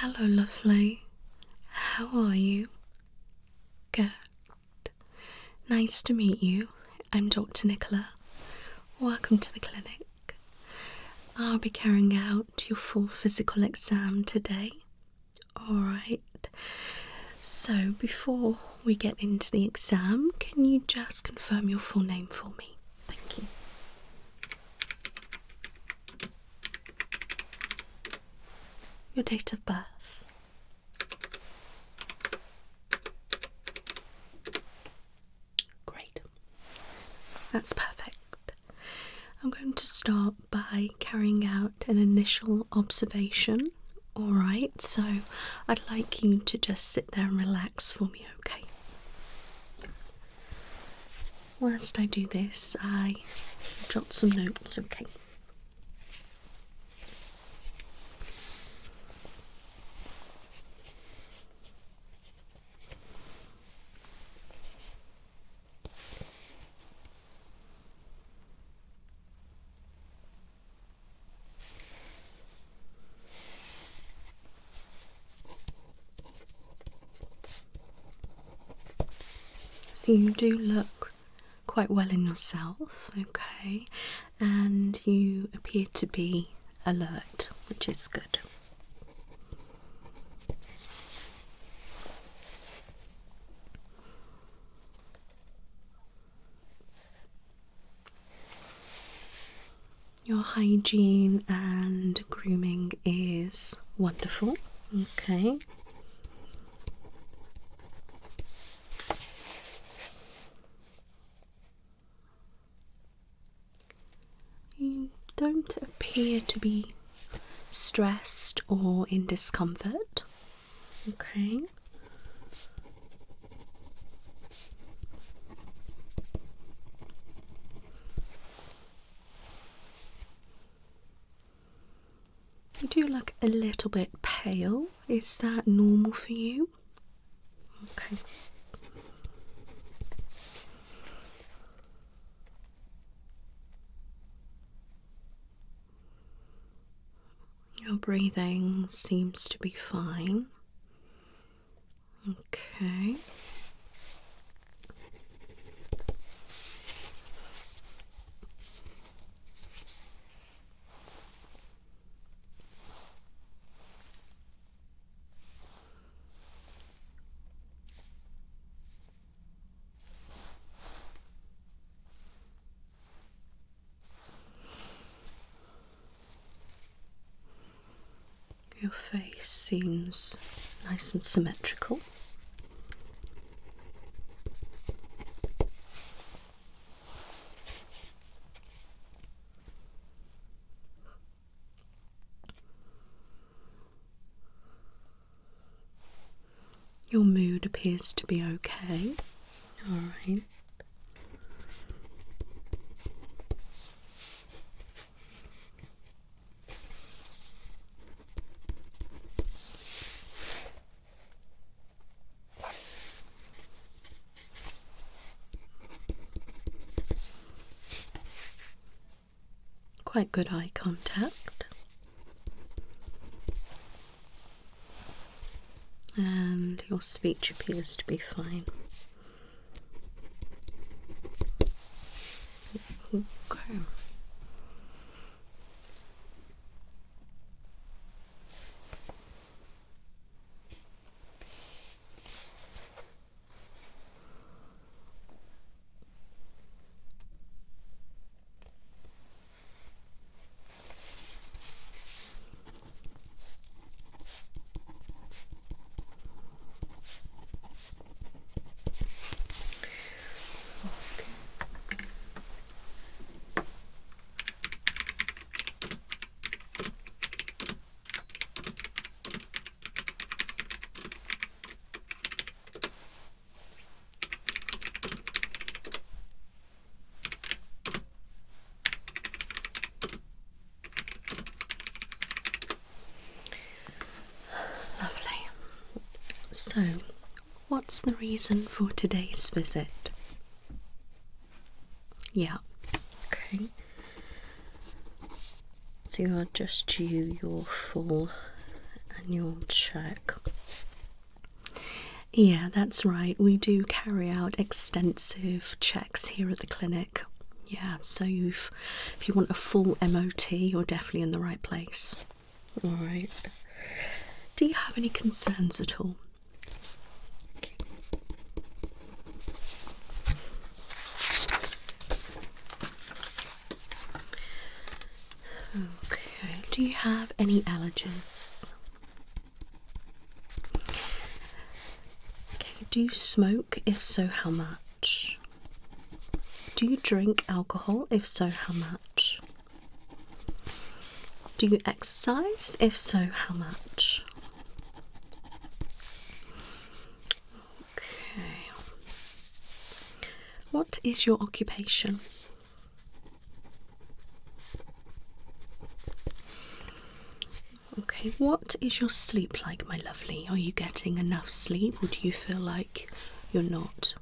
Hello, lovely. How are you? Good. Nice to meet you. I'm Dr. Nicola. Welcome to the clinic. I'll be carrying out your full physical exam today. Alright. So, before we get into the exam, can you just confirm your full name for me? Thank you. Your date of birth. Great. That's perfect. I'm going to start by carrying out an initial observation. Alright, so I'd like you to just sit there and relax for me, okay? Whilst I do this, I jot some notes, okay? So you do look quite well in yourself, okay, and you appear to be alert, which is good. Your hygiene and grooming is wonderful, okay. You don't appear to be stressed or in discomfort, okay. You do look a little bit pale. Is that normal for you? Okay. Your breathing seems to be fine. Okay. Your face seems nice and symmetrical. Your mood appears to be okay. Alright. Quite good eye contact. And your speech appears to be fine. Okay. So, what's the reason for today's visit? Yeah, okay. So you are just due your full annual check. Yeah, that's right. We do carry out extensive checks here at the clinic. Yeah, so if you want a full MOT, you're definitely in the right place. All right. Do you have any concerns at all? Okay. Do you have any allergies? Okay. Do you smoke? If so, how much? Do you drink alcohol? If so, how much? Do you exercise? If so, how much? Okay. What is your occupation? Okay, what is your sleep like, my lovely? Are you getting enough sleep, or do you feel like you're not?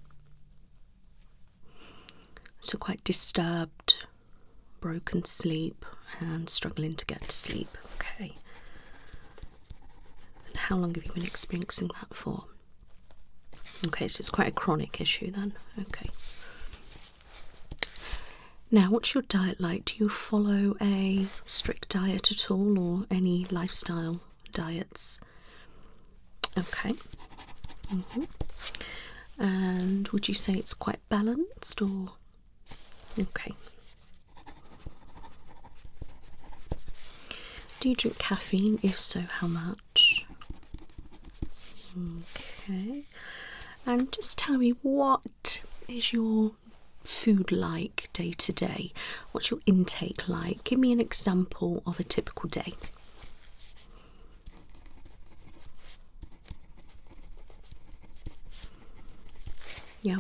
So quite disturbed, broken sleep, and struggling to get to sleep. Okay. And how long have you been experiencing that for? Okay, so it's quite a chronic issue then. Okay. Now, what's your diet like? Do you follow a strict diet at all, or any lifestyle diets? Okay. And would you say it's quite balanced, or? Okay. Do you drink caffeine? If so, how much? Okay. And just tell me, what is your food like day to day? What's your intake like? Give me an example of a typical day. Yeah.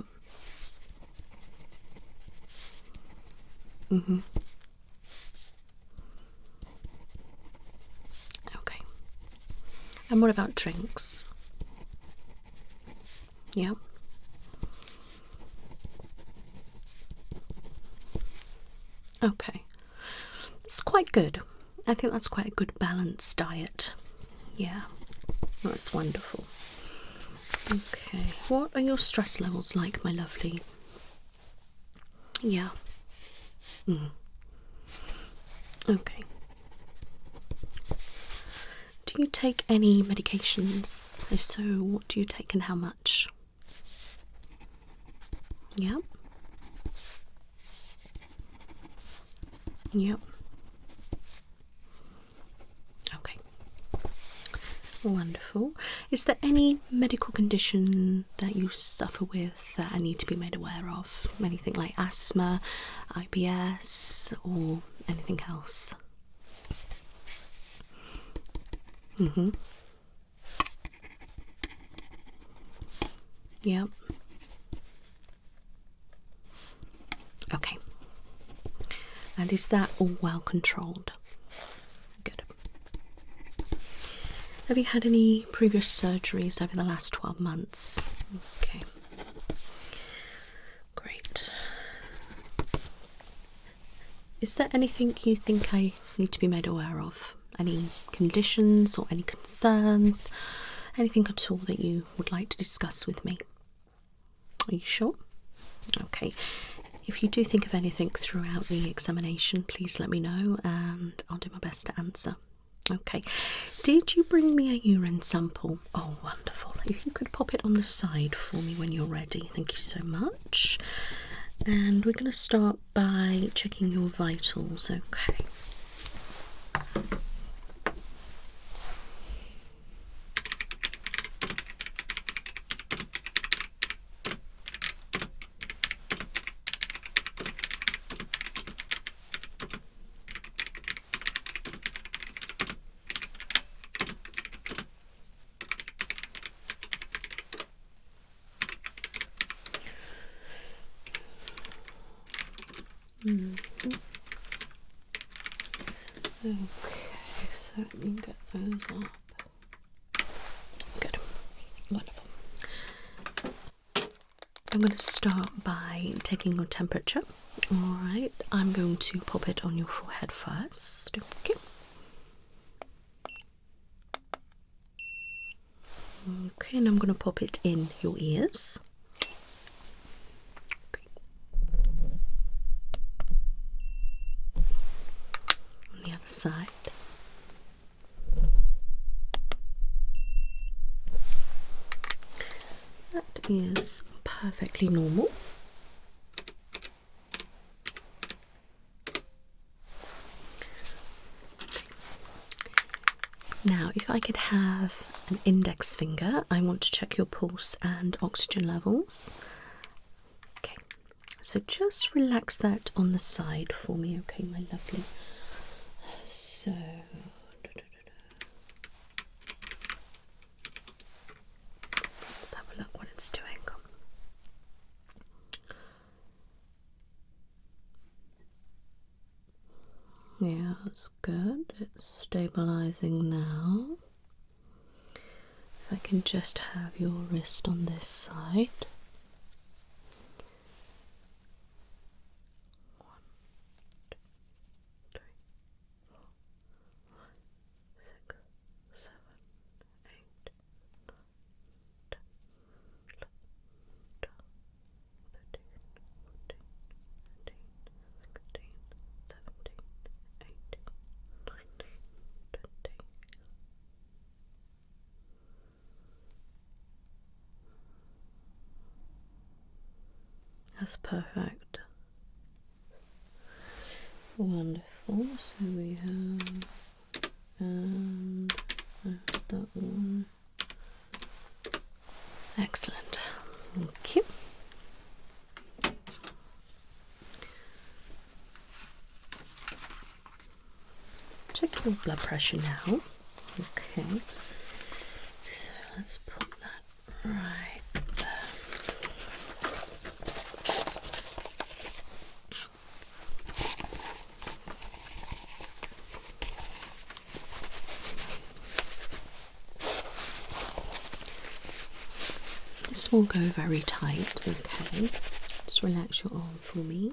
Okay. And what about drinks? Yeah. Okay. It's quite good. I think that's quite a good balanced diet. Yeah. That's wonderful. Okay. What are your stress levels like, my lovely? Yeah. Okay. Do you take any medications? If so, what do you take and how much? Yeah. Yep. Okay. Wonderful. Is there any medical condition that you suffer with that I need to be made aware of? Anything like asthma, IBS, or anything else? Yep. Okay. And is that all well controlled? Good. Have you had any previous surgeries over the last 12 months? Okay. Great. Is there anything you think I need to be made aware of? Any conditions or any concerns? Anything at all that you would like to discuss with me? Are you sure? Okay. If you do think of anything throughout the examination, please let me know and I'll do my best to answer. Okay. Did you bring me a urine sample? Oh, wonderful. If you could pop it on the side for me when you're ready. Thank you so much. And we're going to start by checking your vitals. Okay. Okay, so let me get those up. Good. Wonderful. I'm going to start by taking your temperature. Alright, I'm going to pop it on your forehead first. Okay. Okay, and I'm going to pop it in your ears. Okay. On the other side. That is perfectly normal. Now, if I could have an index finger, I want to check your pulse and oxygen levels. Okay, so just relax that on the side for me, okay, my lovely. So, let's have a look what it's doing. Yeah, that's good. It's stabilising now. If I can just have your wrist on this side. 1, 2, 3, 4, 5, 6, 7, 8, 9, 10, 11, 12, 13, 14, 15, 16, 17, 18, 19, 20. That's perfect. Wonderful. So we have, and that one. Excellent. Thank you. Check your blood pressure now. Okay. So let's put that right there. This will go very tight, okay? Just relax your arm for me.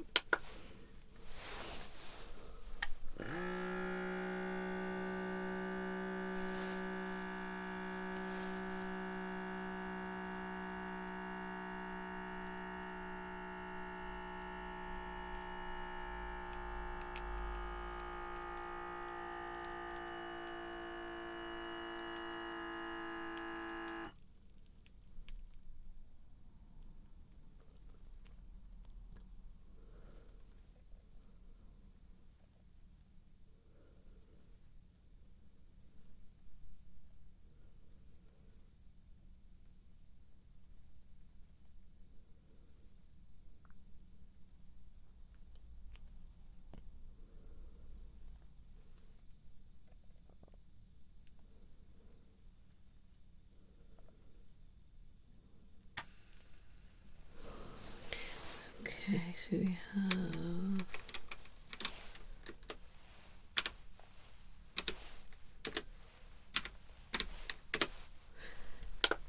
Okay, so we have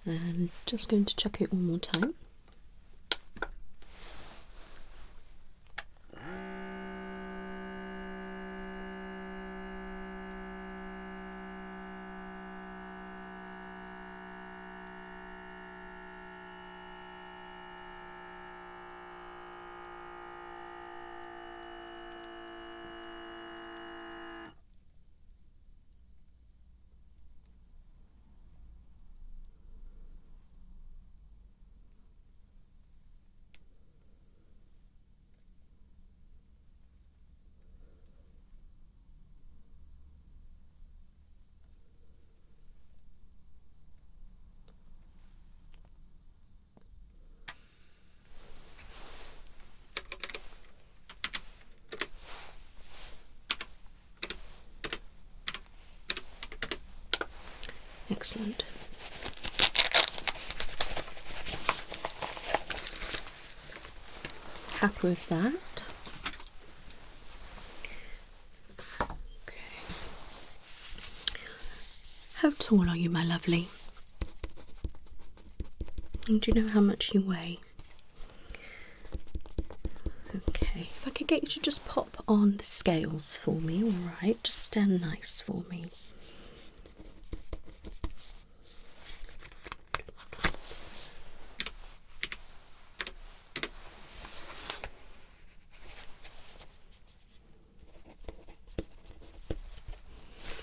and just going to check it one more time. Excellent. Happy with that. Okay. How tall are you, my lovely? And do you know how much you weigh? Okay, if I could get you to just pop on the scales for me, alright? Just stand nice for me.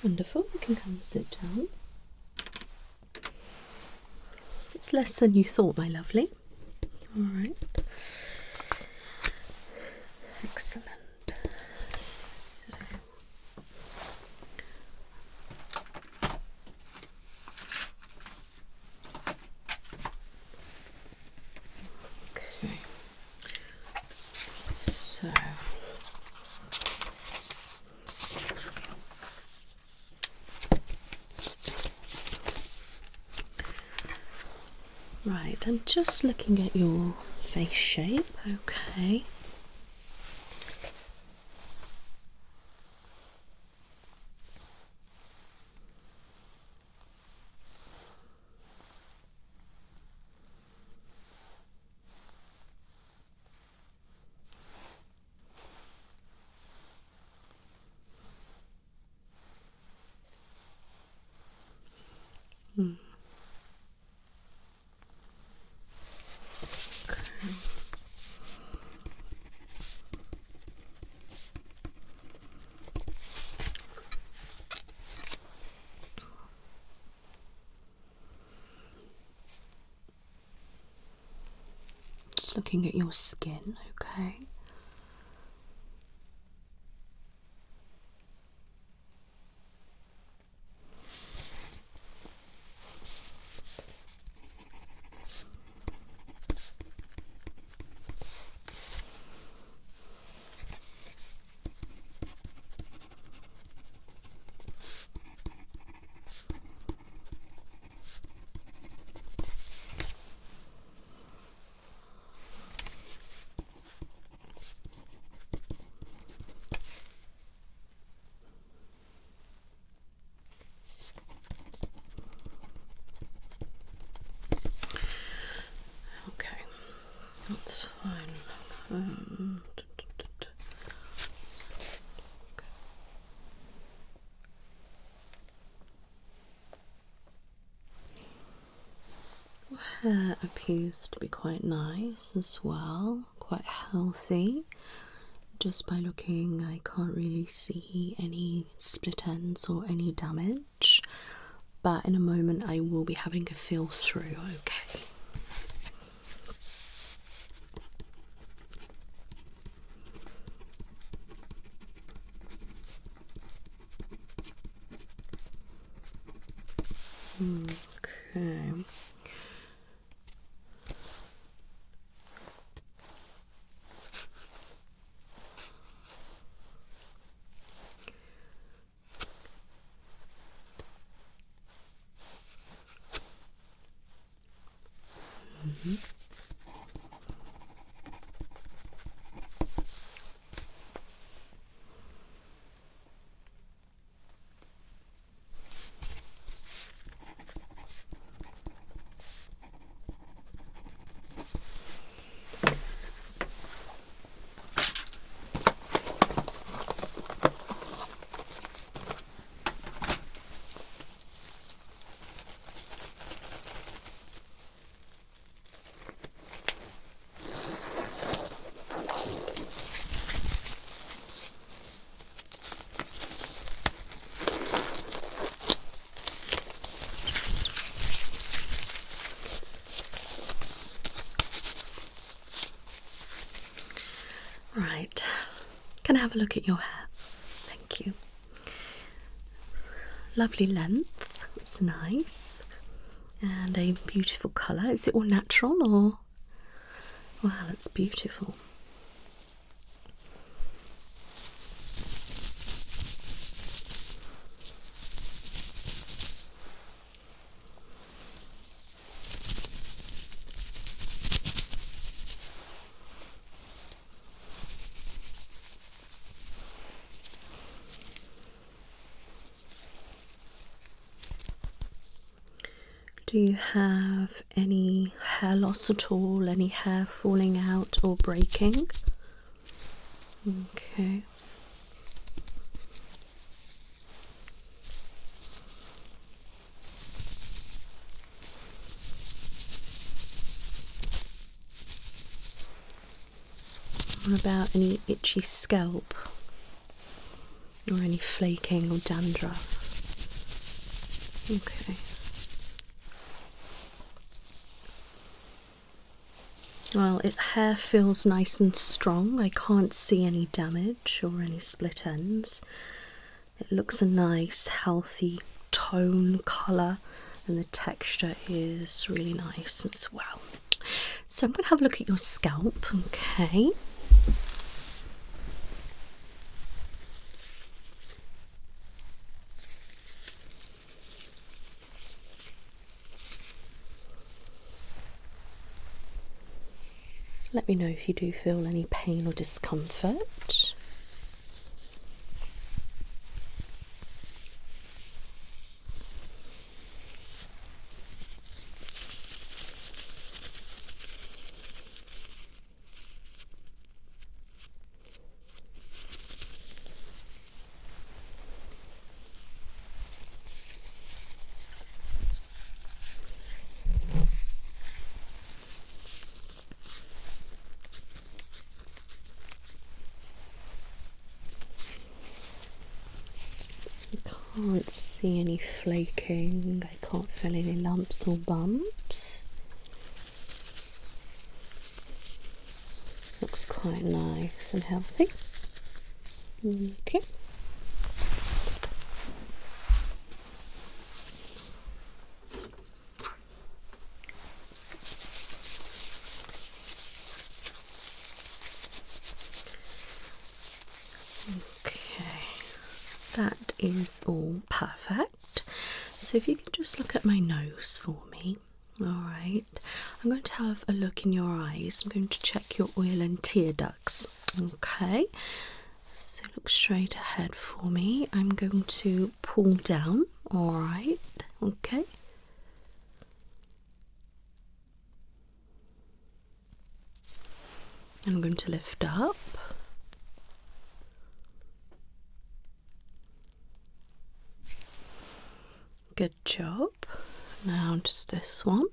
Wonderful, you can come and sit down. It's less than you thought, my lovely. Alright. Excellent. Okay. So right, I'm just looking at your face shape, okay. Okay. Just looking at your skin, okay. That's fine. Hair appears to be quite nice as well, quite healthy. Just by looking, I can't really see any split ends or any damage, but in a moment I will be having a feel through, okay. Okay. Right, can I have a look at your hair? Thank you. Lovely length, it's nice, and a beautiful colour. Is it all natural or? Wow, that's beautiful. Do you have any hair loss at all? Any hair falling out or breaking? Okay. What about any itchy scalp? Or any flaking or dandruff? Okay. Well, hair feels nice and strong. I can't see any damage or any split ends. It looks a nice, healthy tone, colour, and the texture is really nice as well. So I'm going to have a look at your scalp, okay? Let me know if you do feel any pain or discomfort. I can't see any flaking, I can't feel any lumps or bumps. Looks quite nice and healthy. Okay. That is all perfect. So if you can just look at my nose for me. Alright, I'm going to have a look in your eyes. I'm going to check your oil and tear ducts. Okay, so look straight ahead for me. I'm going to pull down. Alright, okay. I'm going to lift up. Good job. Now just this one.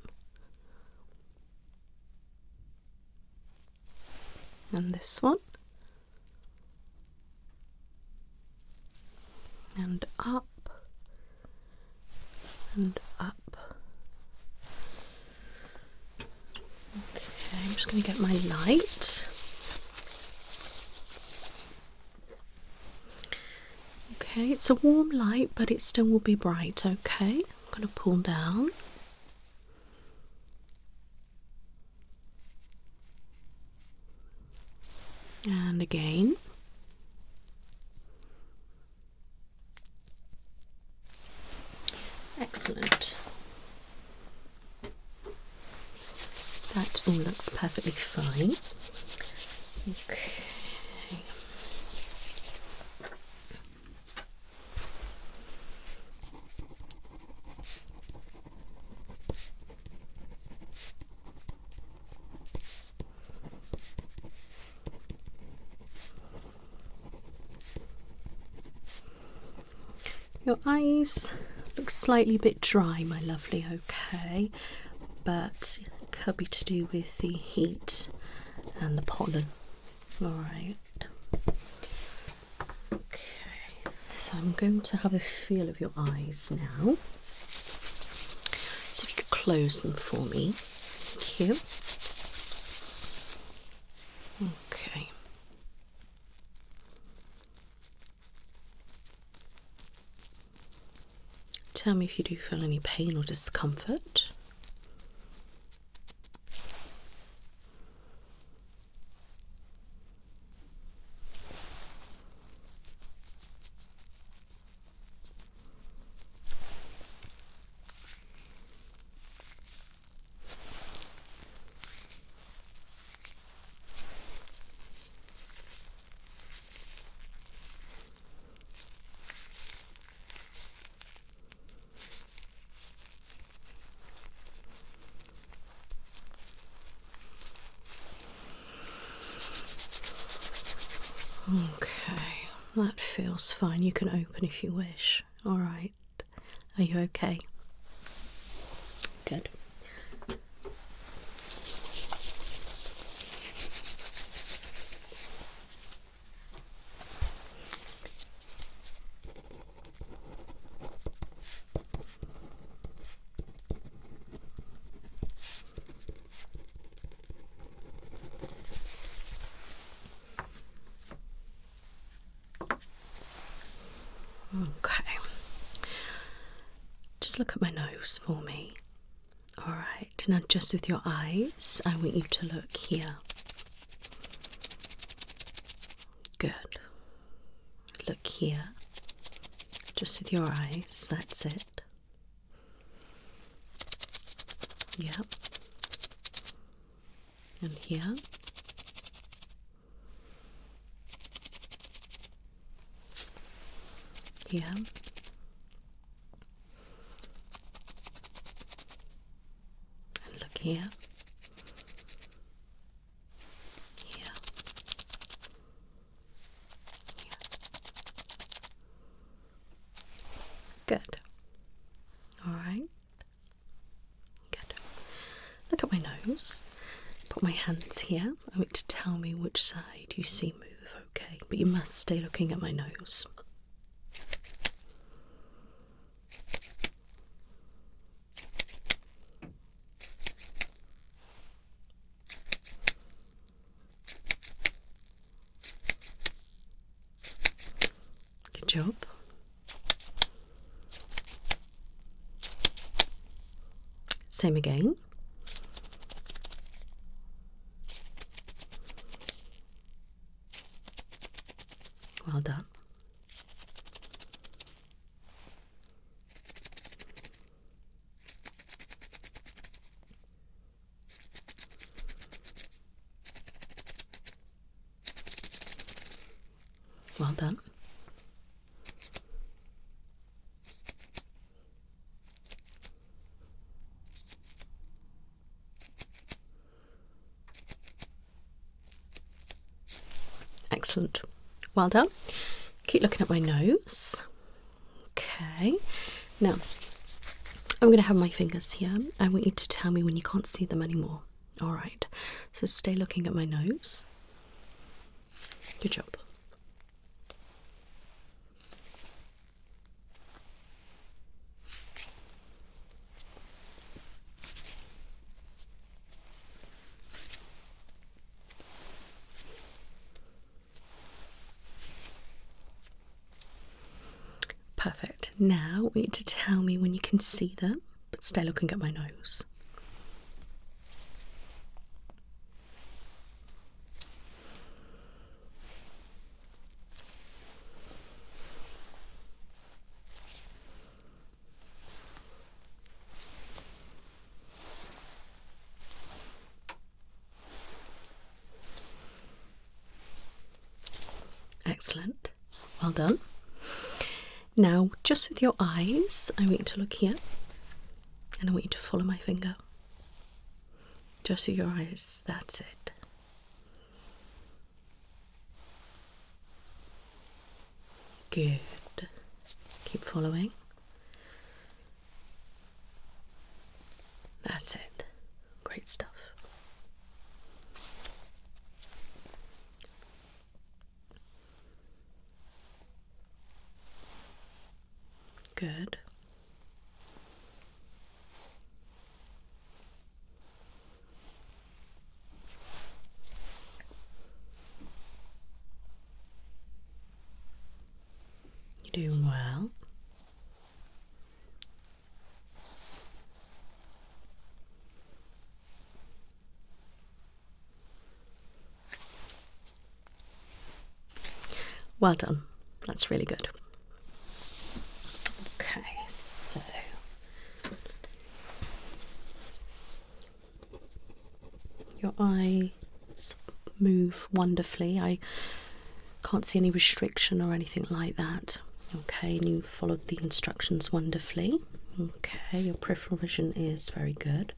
And this one. And up. And up. Okay, I'm just going to get my light. Okay, it's a warm light, but it still will be bright, okay? I'm going to pull down. And again. Excellent. That all looks perfectly fine. Okay. Your eyes look slightly bit dry, my lovely, okay, but it could be to do with the heat and the pollen. Alright. Okay, so I'm going to have a feel of your eyes now. So if you could close them for me. Thank you. Okay. Tell me if you do feel any pain or discomfort. Okay, that feels fine. You can open if you wish. Alright. Are you okay? Good. Okay. Just look at my nose for me. Alright, now just with your eyes, I want you to look here. Good. Look here. Just with your eyes, that's it. Yep. And here. Here. And look here. Here. Here. Good. All right. Good. Look at my nose. Put my hands here. I want you to tell me which side you see move, okay? But you must stay looking at my nose. Good job. Same again. Well done. Well done. Excellent. Well done. Keep looking at my nose. Okay. Now, I'm going to have my fingers here. I want you to tell me when you can't see them anymore. All right. So stay looking at my nose. Good job. Perfect. Now, I want you to tell me when you can see them, but stay looking at my nose. Excellent. Well done. Now, just with your eyes, I want you to look here, and I want you to follow my finger. Just with your eyes, that's it. Good. Keep following. That's it. Great stuff. Good. You're doing well. Well done. That's really good. Okay, so your eyes move wonderfully. I can't see any restriction or anything like that. Okay, and you followed the instructions wonderfully. Okay, your peripheral vision is very good.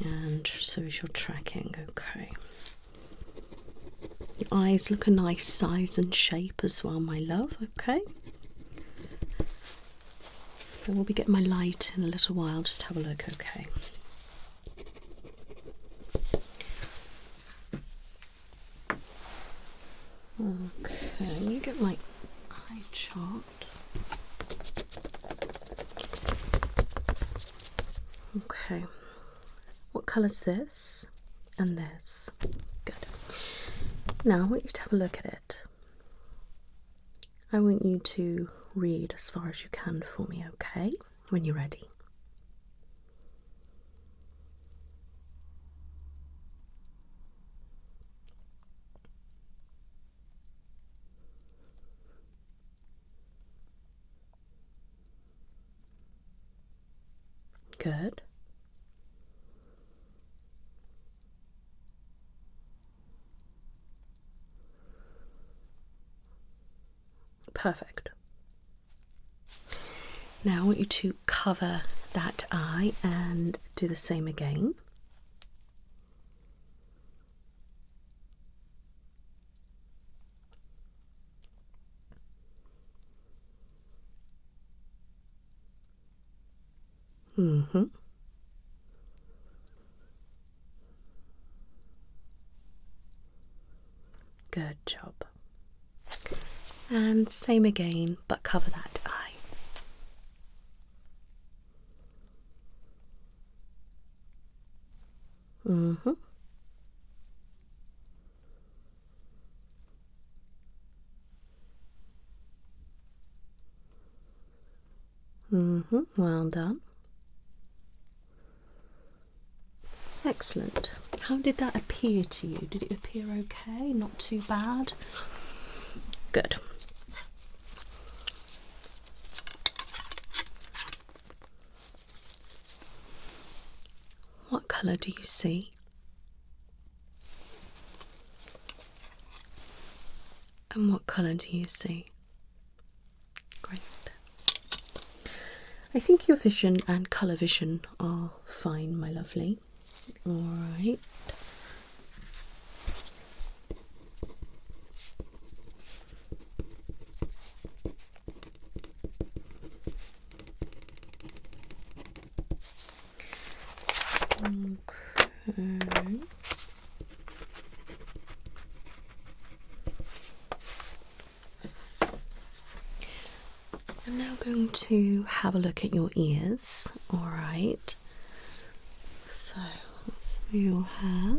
And so is your tracking. Okay. Your eyes look a nice size and shape as well, my love. Okay. I will be getting my light in a little while. Just have a look. Okay. Okay, let me get my eye chart. Okay. What colour's this? And this. Good. Now I want you to have a look at it. I want you to read as far as you can for me, okay? When you're ready. Good. Perfect. Now I want you to cover that eye and do the same again. Mm-hmm. Good job. And same again, but cover that eye. Mm-hmm. Mm-hmm. Well done. Excellent. How did that appear to you? Did it appear okay? Not too bad? Good. What colour do you see? And what colour do you see? Great. I think your vision and colour vision are fine, my lovely. All right. Okay. I'm now going to have a look at your ears. All right. So let's do your hair.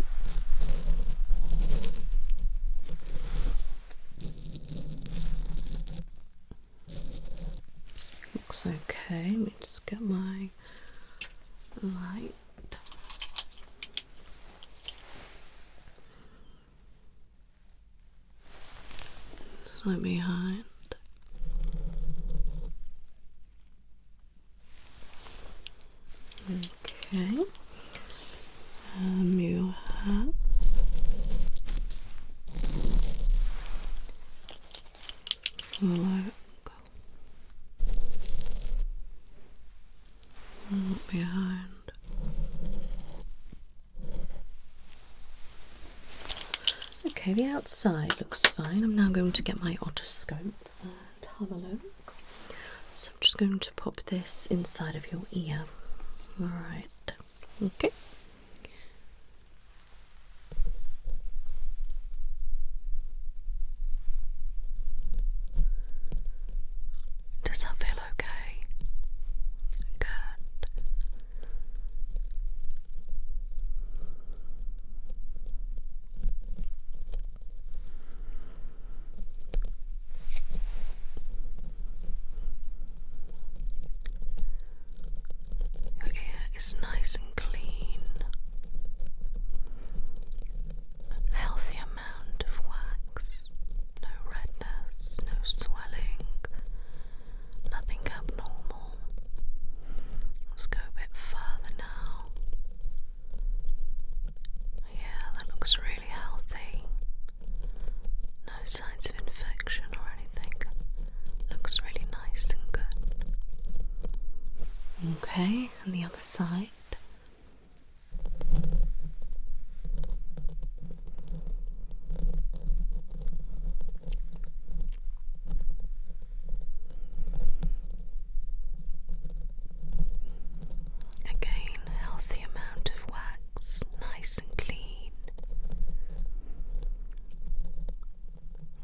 Looks okay. Let me just get my light. Slightly behind. Okay. You have look behind. Okay, the outside looks fine. I'm now going to get my otoscope and have a look. So I'm just going to pop this inside of your ear. All right. Okay. Does that feel okay? Good. Your ear is nice and clean. A healthy amount of wax. No redness, no swelling. Nothing abnormal. Let's go a bit further now. Yeah, that looks really healthy. No signs of infection or anything. Looks really nice and good. Okay, and the other side. Again, healthy amount of wax, nice and clean.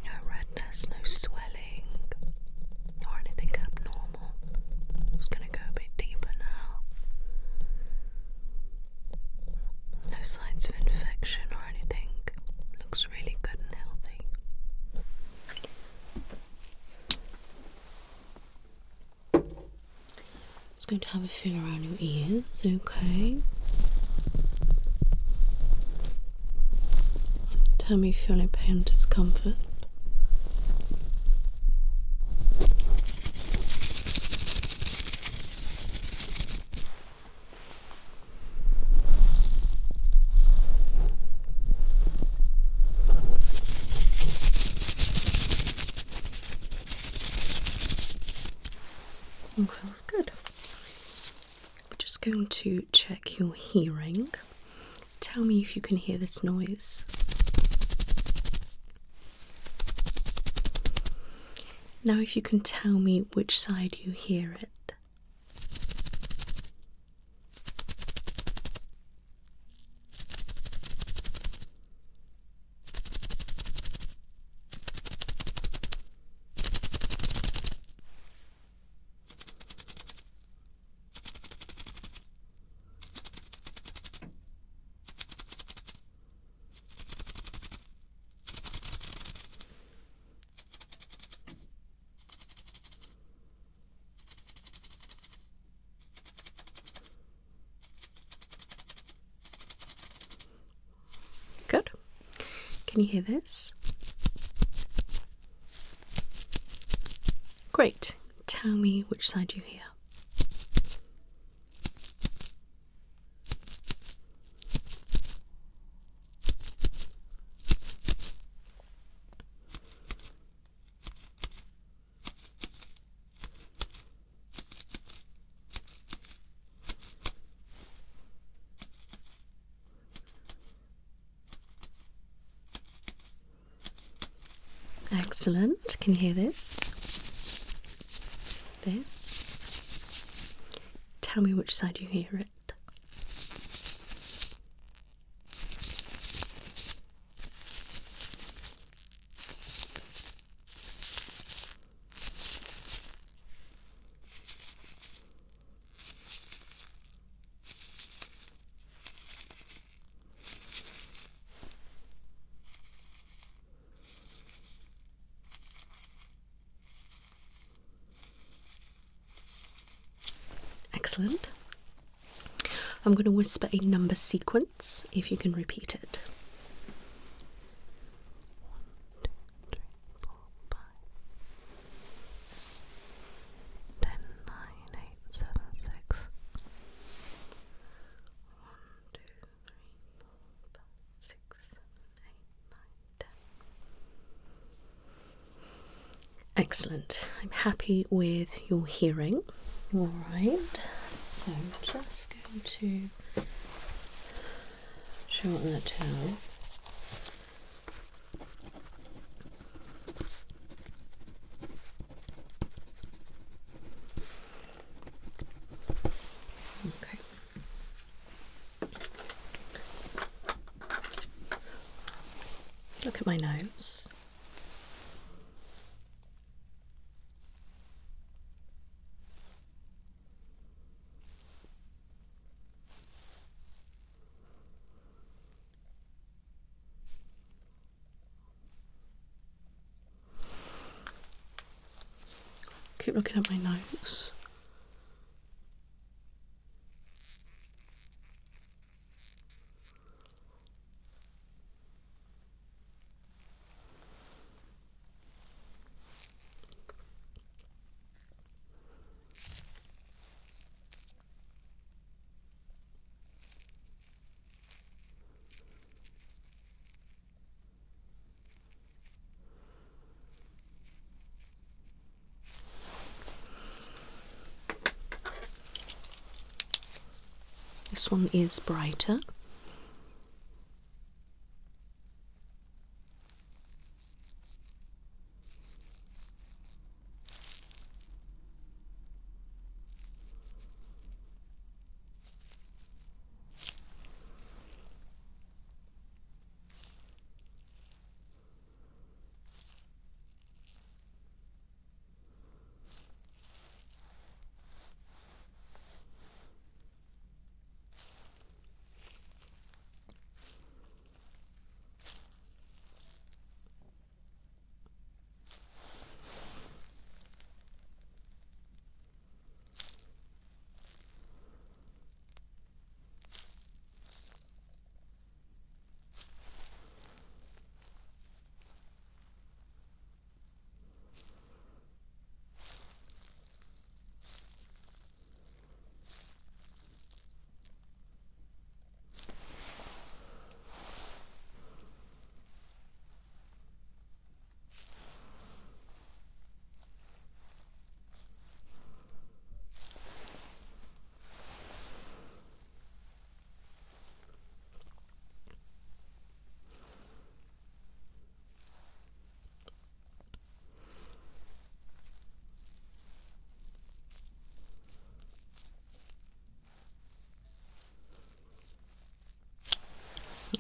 No redness, no swelling, or anything abnormal. I'm just going to go a bit deeper now. No signs of infection or anything. Looks really good and healthy. going to have a feel around your ears, okay? Tell me if you're feeling pain or discomfort. All feels good. I'm just going to check your hearing. Tell me if you can hear this noise. Now if you can tell me which side you hear it. Good. Can you hear this? Great. Tell me which side you hear. Excellent. Can you hear this? This? Tell me which side you hear it. Excellent. I'm going to whisper a number sequence, if you can repeat it. 1, 2, 3, 4, 5. 10, 9, 8, 7, 6. 1, 2, 3, 4, 5, 6, 7, 8, 9, 10. Excellent. I'm happy with your hearing. Alright, so I'm just going to shorten that down. Okay. Look at my nose. Keep looking at my nose. This one is brighter.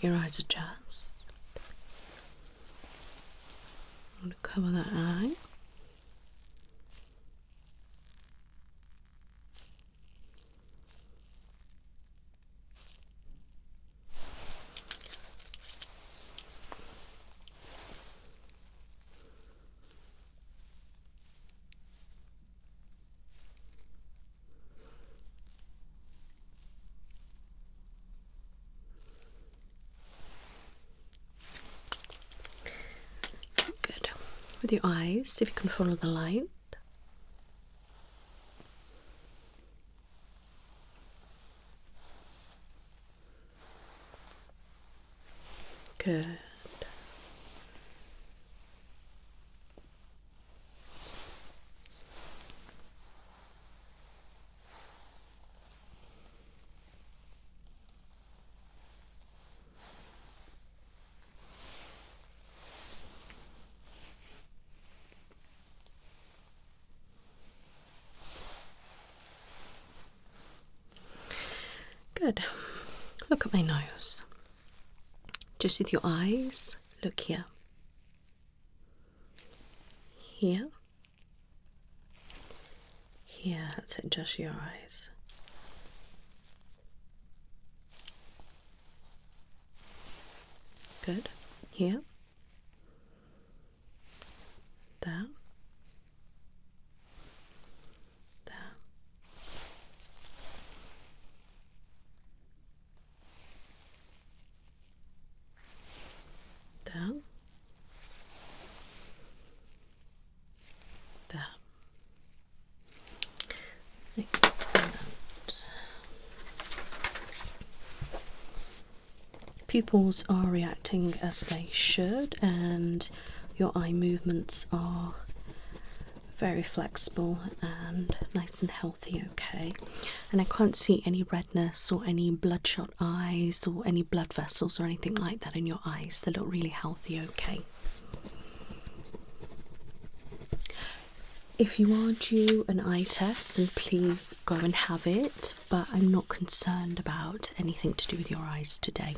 your eyes adjust. I'm going to cover that eye. Good. With your eyes, if you can follow the light. Good. Good. Look at my nose. Just with your eyes, look here. Here. Here, that's it, just your eyes. Good. Here. There. There. There. There. Excellent. Pupils are reacting as they should, and your eye movements are very flexible and nice and healthy, okay? And I can't see any redness or any bloodshot eyes or any blood vessels or anything like that in your eyes. They look really healthy, okay? If you are due an eye test, then please go and have it, but I'm not concerned about anything to do with your eyes today.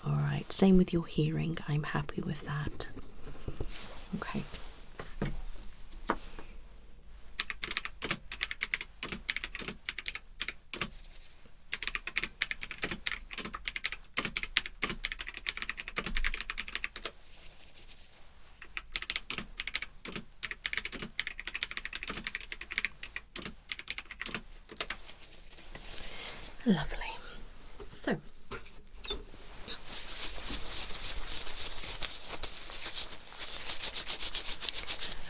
Alright, same with your hearing, I'm happy with that. Okay. Lovely. So,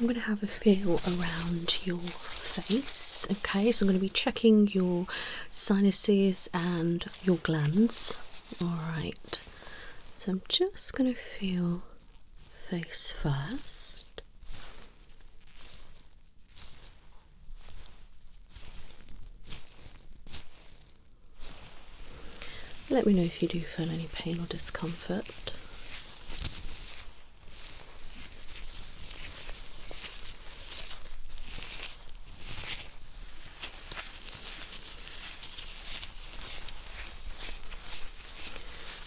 I'm going to have a feel around your face, okay? So I'm going to be checking your sinuses and your glands. Alright, so I'm just going to feel face first. Let me know if you do feel any pain or discomfort.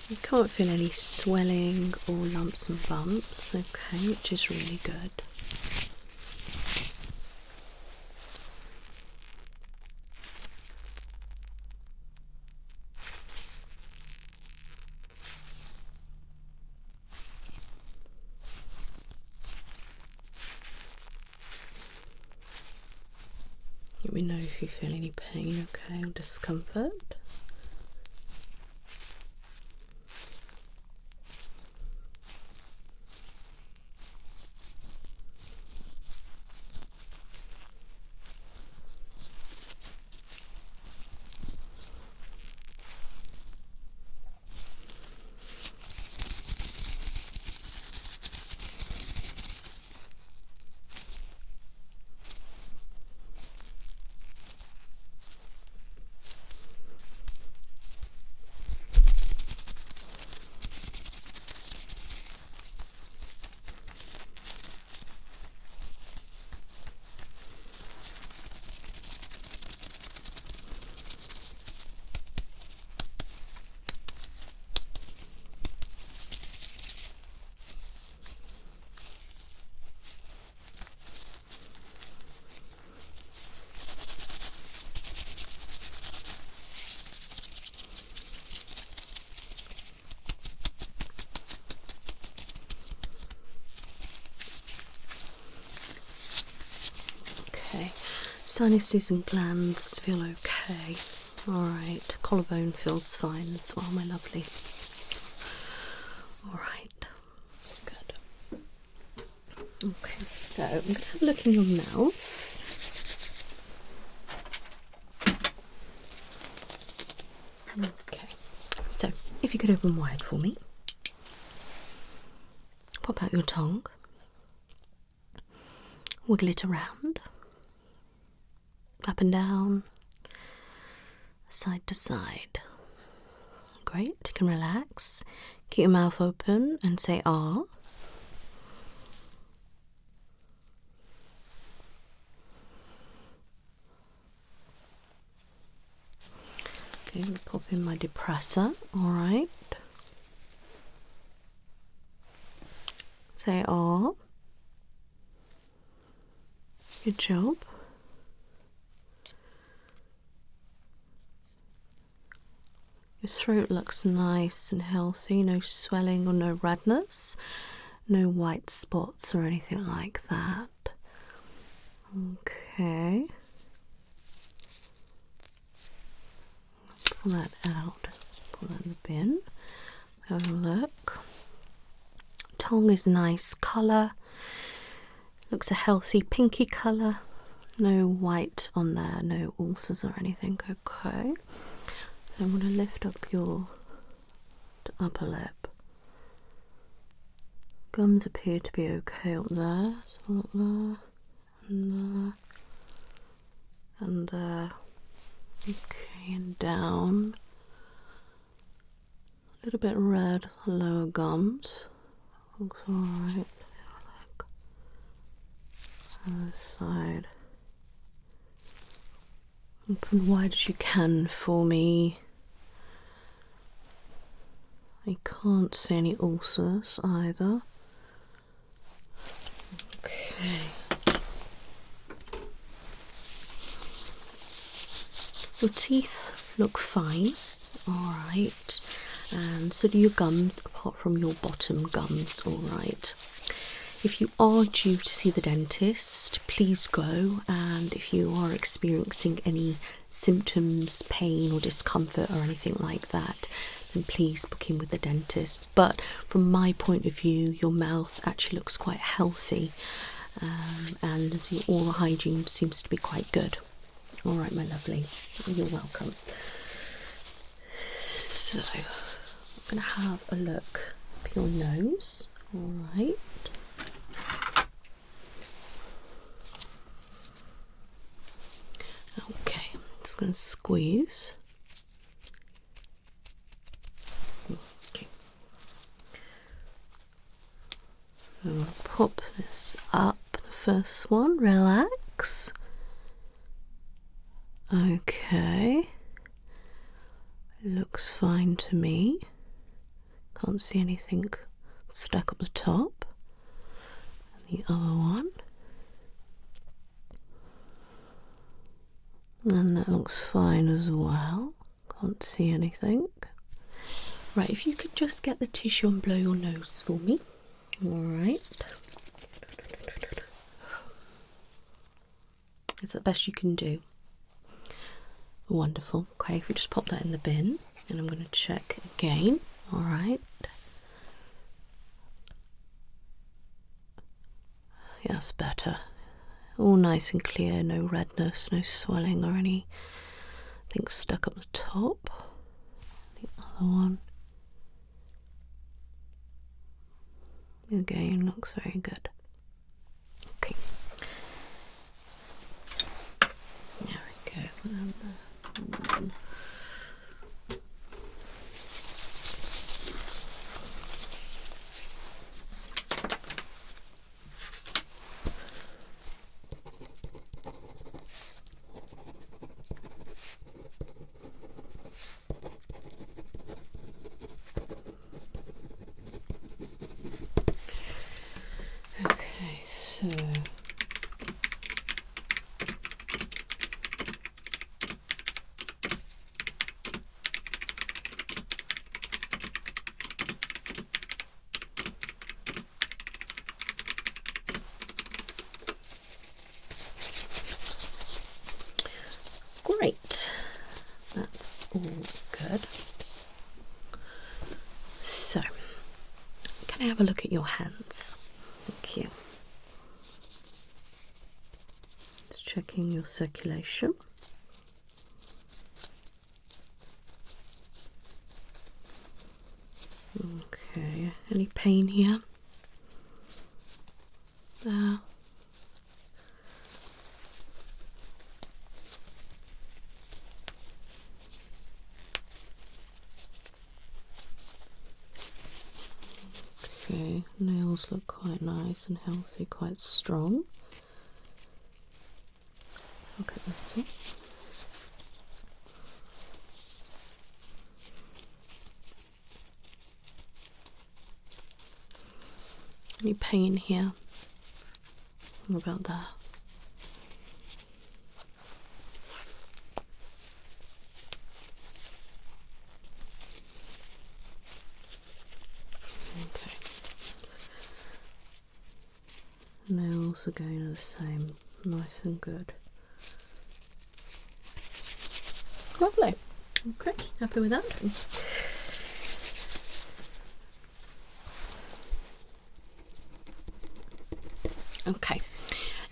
You can't feel any swelling or lumps and bumps, okay, which is really good. Let me know if you feel any pain, okay, or discomfort. Okay, sinuses and glands feel okay. Alright, collarbone feels fine as well, my lovely. Alright, good. Okay, so I'm going to have a look in your mouth. Okay, so if you could open wide for me. Pop out your tongue. Wiggle it around. Up and down. Side to side. Great, you can relax. Keep your mouth open and say ah. Okay, pop in my depressor, alright. Say ah. Good job. Your throat looks nice and healthy, no swelling or no redness, no white spots or anything like that. Okay. Pull that out, pull that in the bin, have a look. Tongue is a nice colour, looks a healthy pinky colour, no white on there, no ulcers or anything. Okay. I'm going to lift up your upper lip. Gums appear to be okay up there, so up there, and there, and there. Okay, and down. A little bit red, lower gums. Looks alright. Other side. Open wide as you can for me. I can't see any ulcers either. Okay. Your teeth look fine, alright, and so do your gums apart from your bottom gums, alright. If you are due to see the dentist, please go, and if you are experiencing any symptoms, pain or discomfort or anything like that, then please book in with the dentist. But from my point of view, your mouth actually looks quite healthy, and the oral hygiene seems to be quite good. Alright, my lovely, you're welcome. So, I'm going to have a look at your nose, alright. Okay, I'm just going to squeeze. Okay. I'm going to pop this up, the first one, relax. Okay. It looks fine to me. Can't see anything stuck up the top. And the other one. And that looks fine as well. Can't see anything. Right, if you could just get the tissue and blow your nose for me. Alright. Is that the best you can do? Wonderful. Okay, if you just pop that in the bin, and I'm going to check again. Alright. Yes, better. All nice and clear, no redness, no swelling or anything stuck up the top. The other one. Again, looks very good. Okay. There we go. Okay, so Great, that's all good. So, can I have a look at your hands? Thank you. Just checking your circulation. Okay, any pain here? There. Okay, nails look quite nice and healthy, quite strong. Look at this one. Any pain here? What about that? Okay. Nails again are the same, nice and good. Lovely. Okay, happy with that. Okay,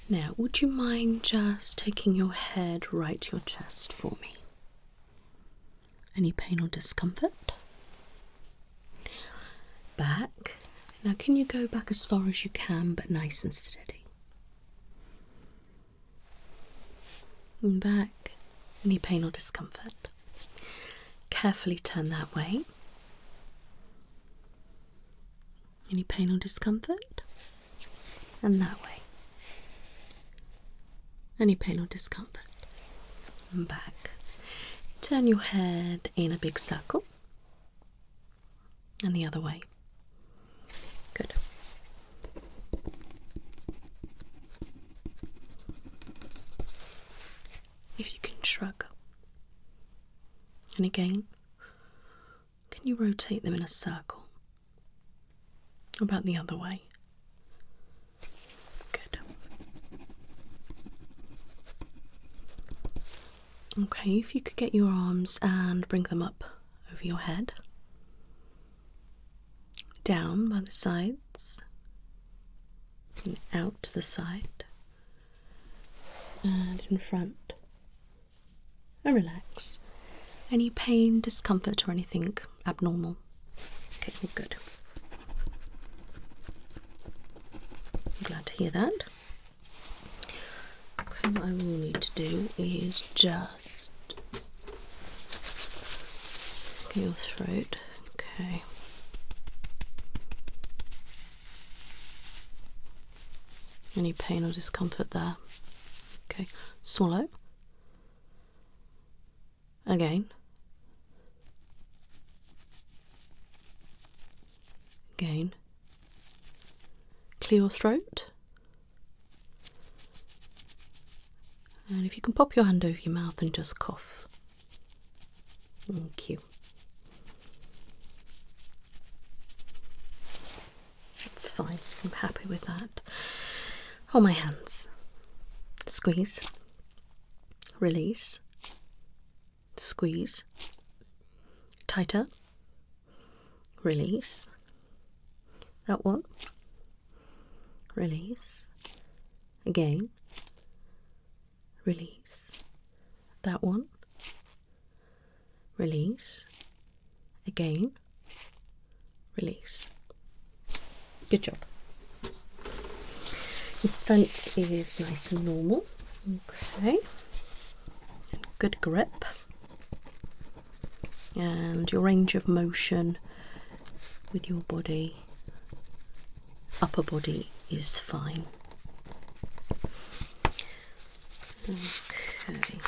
now would you mind just taking your head right to your chest for me? Any pain or discomfort? Back. Now can you go back as far as you can, but nice and steady? And back. Any pain or discomfort? Carefully turn that way. Any pain or discomfort? And that way. Any pain or discomfort? And back. Turn your head in a big circle. And the other way. Good. If you can shrug. And again, can you rotate them in a circle? About the other way. Good. Okay, if you could get your arms and bring them up over your head. Down by the sides. And out to the side. And in front. And relax. Any pain, discomfort or anything abnormal? Okay, well, good. I'm glad to hear that. Okay, what I will need to do is just get your throat. Okay. Any pain or discomfort there? Okay, swallow. Again. Again. Clear your throat. And if you can pop your hand over your mouth and just cough. Thank you. That's fine. I'm happy with that. Hold my hands. Squeeze. Release. Squeeze. Tighter. Release. That one. Release. Again. Release. That one. Release. Again. Release. Good job. Your strength is nice and normal. Okay. Good grip. And your range of motion with your body, upper body, is fine. Okay.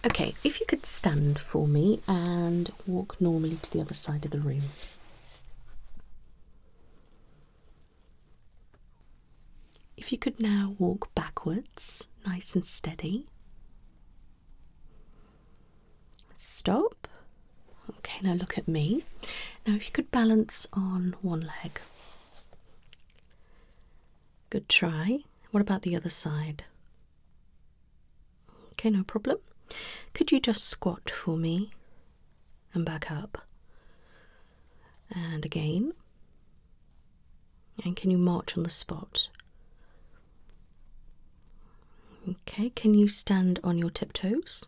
Okay, if you could stand for me and walk normally to the other side of the room. If you could now walk backwards, nice and steady. Stop. Okay, now look at me. Now if you could balance on one leg. Good try. What about the other side? Okay, no problem. Could you just squat for me and back up? And again. And can you march on the spot? Okay, can you stand on your tiptoes?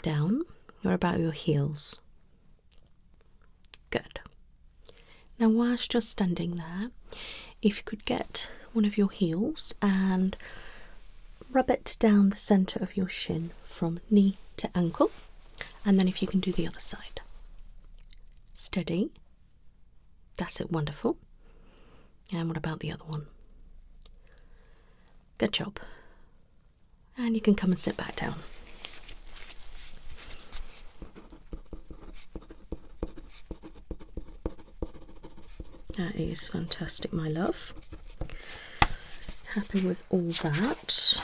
Down. What about your heels? Good. Now whilst you're standing there, if you could get one of your heels and rub it down the centre of your shin from knee to ankle, and then if you can do the other side. Steady. That's it, wonderful. And what about the other one? Good job. And you can come and sit back down. That is fantastic, my love. Happy with all that.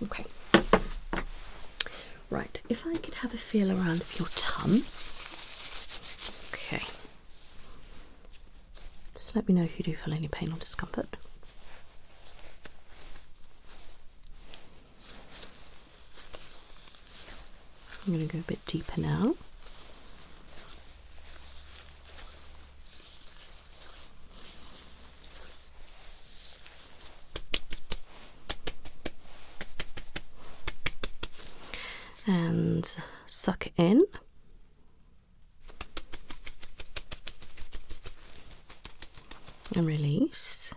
Okay. Right, if I could have a feel around your tum. Okay. Just let me know if you do feel any pain or discomfort. I'm going to go a bit deeper now. And suck it in. And release.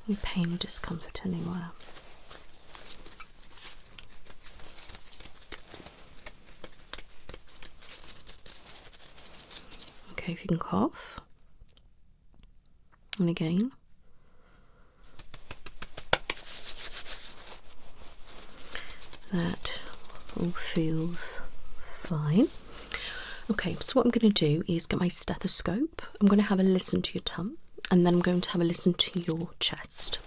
Any pain or discomfort anywhere. Okay, if you can cough. And again. That all feels fine. Okay, so what I'm going to do is get my stethoscope. I'm going to have a listen to your tum, and then I'm going to have a listen to your chest.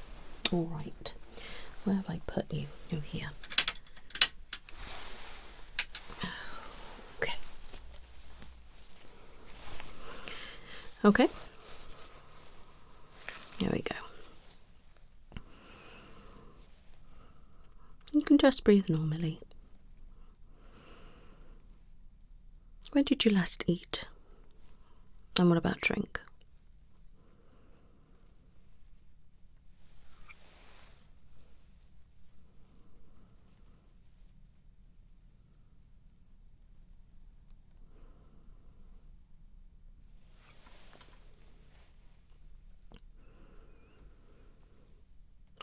All right. Where have I put you? You're here. Okay. Okay. There we go. You can just breathe normally. When did you last eat? And what about drink?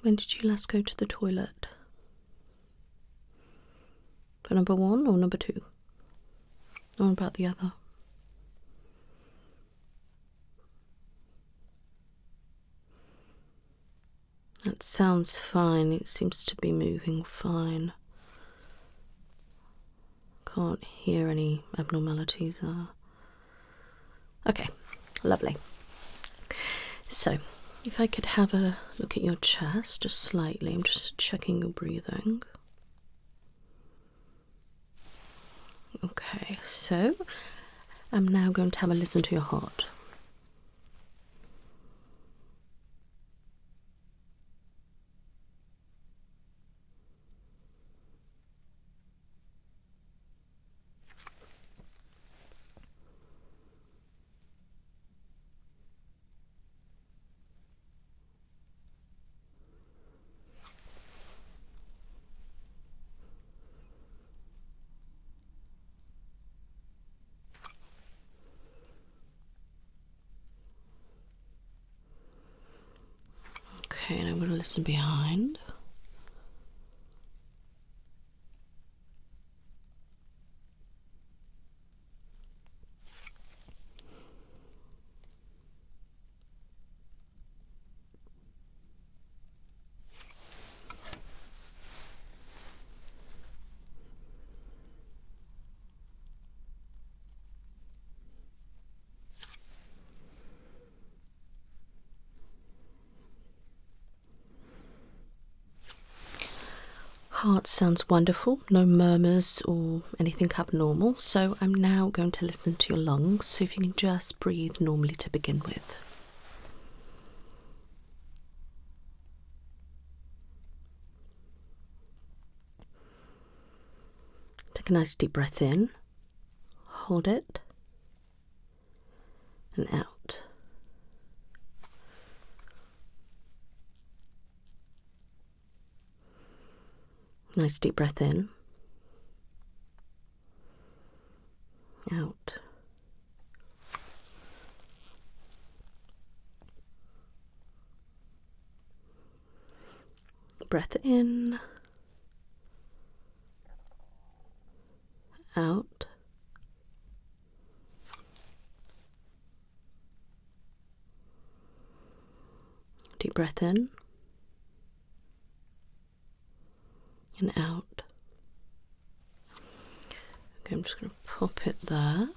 When did you last go to the toilet? For number 1 or number 2? What about the other? That sounds fine. It seems to be moving fine. Can't hear any abnormalities there. Okay, lovely. So, if I could have a look at your chest just slightly. I'm just checking your breathing. Okay, so I'm now going to have a listen to your heart. Okay, and I'm going to listen behind. heart sounds wonderful, no murmurs or anything abnormal. So I'm now going to listen to your lungs, so if you can just breathe normally to begin with. Take a nice deep breath in, hold it, and out. Nice deep breath in, out. Breath in, out. Deep breath in and out. Okay, I'm just going to pop it there.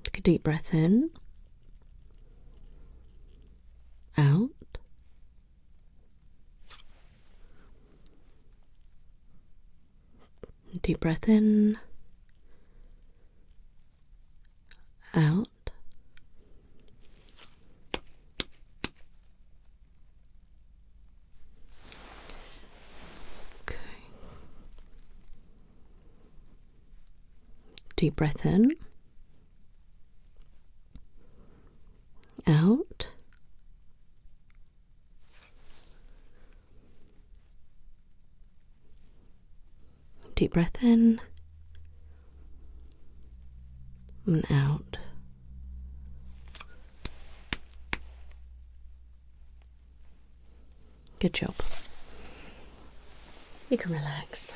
Take a deep breath in, out. Deep breath in, out. Okay. Deep breath in, out. Deep breath in and out. Good job. You can relax.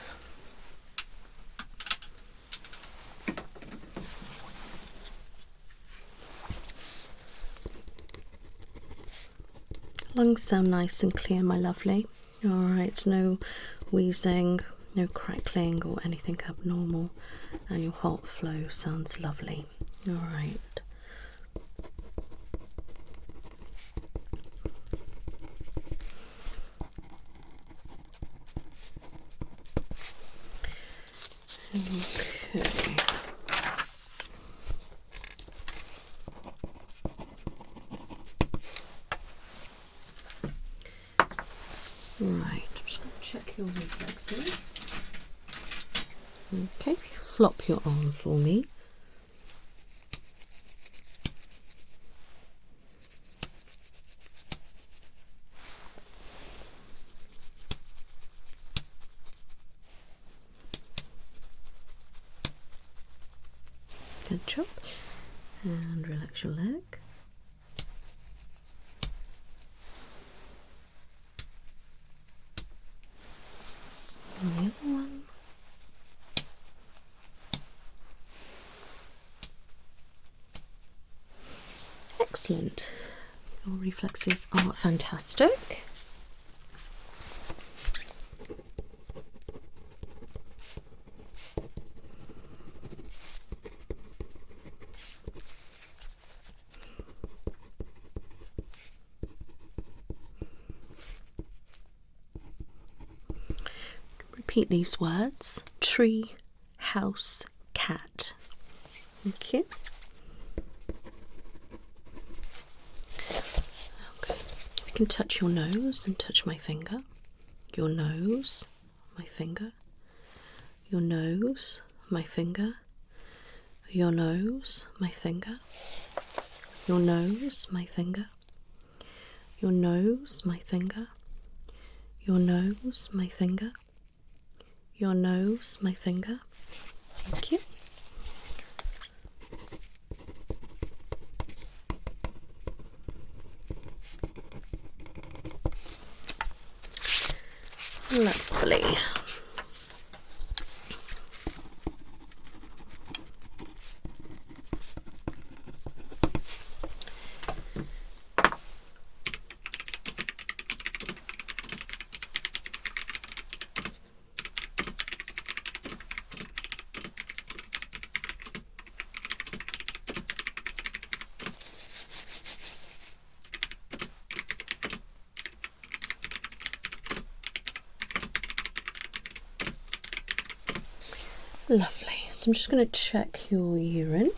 Lungs sound nice and clear, my lovely. Alright, no wheezing, no crackling or anything abnormal, and your heart flow sounds lovely. Alright. Okay. Right, I'm just going to check your reflexes. Okay, flop your arm for me. Good job. And relax your leg. And the other one. Excellent. Your reflexes are fantastic. Repeat these words: tree, house, cat. Thank you. Okay, you can touch your nose and touch my finger. Your nose, my finger. Your nose, my finger. Your nose, my finger. Your nose, my finger. Your nose, my finger. Your nose, my finger. Your nose, my finger. Thank you. Lovely. Lovely. So I'm just going to check your urine.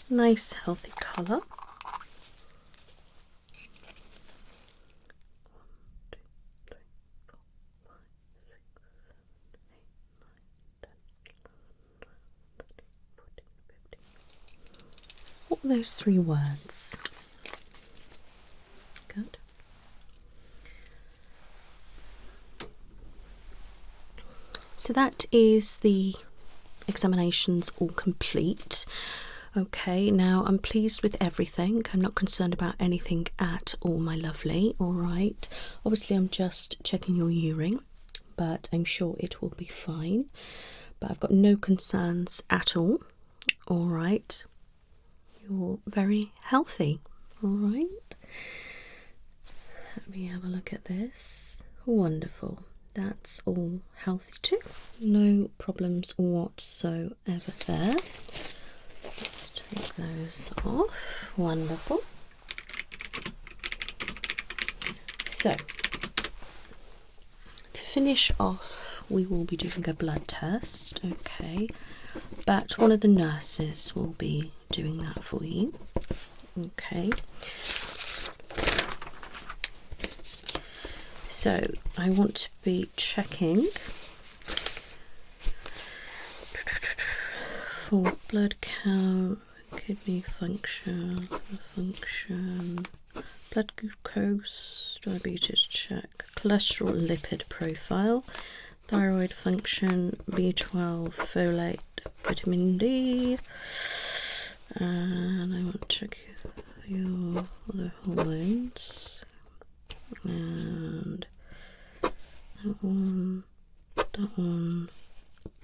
Nice healthy colour. What are those 3 words? Good. So that is the examinations all complete. Okay, now I'm pleased with everything. I'm not concerned about anything at all, my lovely. All right. Obviously, I'm just checking your urine, but I'm sure it will be fine. But I've got no concerns at all. All right. You're very healthy. All right. Let me have a look at this. Wonderful. That's all healthy too. No problems whatsoever there. Let's take those off. Wonderful. So, to finish off, we will be doing a blood test, okay? But one of the nurses will be doing that for you, okay? So, I want to be checking for blood count, kidney function, blood glucose, diabetes check, cholesterol and lipid profile, thyroid function, B12, folate, vitamin D, and I want to check your other hormones, and that one, that one,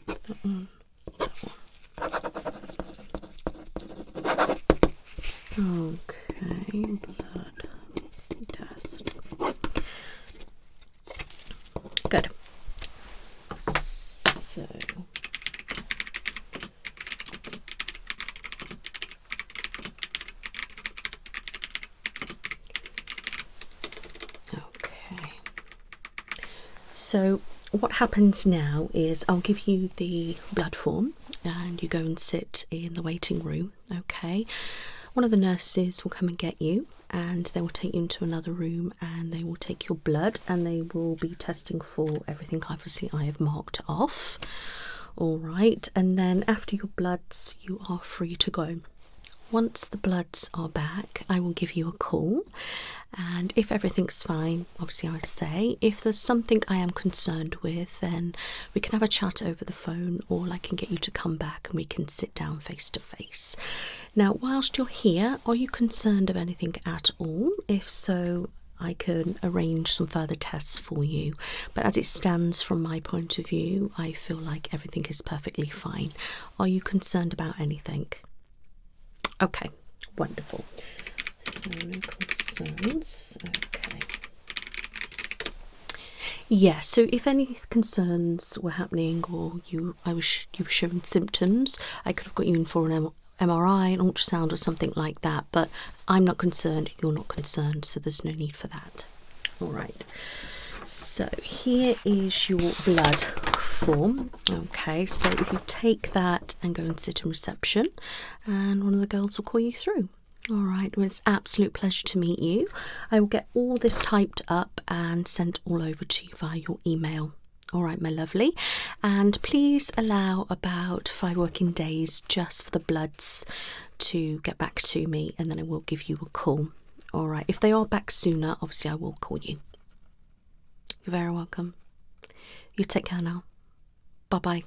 that one, that one. Okay, blood test. Good. So, okay. So what happens now is I'll give you the blood form and you go and sit in the waiting room, okay? One of the nurses will come and get you and they will take you into another room and they will take your blood and they will be testing for everything obviously I have marked off. All right, and then after your bloods you are free to go. Once the bloods are back, I will give you a call, and if everything's fine, obviously I say, if there's something I am concerned with, then we can have a chat over the phone, or I can get you to come back and we can sit down face to face. Now, whilst you're here, are you concerned of anything at all? If so, I can arrange some further tests for you, but as it stands from my point of view, I feel like everything is perfectly fine. Are you concerned about anything? Okay, wonderful. So no concerns. Okay. Yeah, so if any concerns were happening or you were showing symptoms, I could have got you in for an MRI, an ultrasound or something like that, but I'm not concerned, you're not concerned, so there's no need for that. All right. So here is your blood form. Okay, so if you take that and go and sit in reception and one of the girls will call you through. All right, well, it's an absolute pleasure to meet you. I will get all this typed up and sent all over to you via your email. All right, my lovely, and please allow about 5 working days just for the bloods to get back to me, and then I will give you a call. All right, if they are back sooner, obviously I will call you. You're very welcome. You take care now. Bye-bye.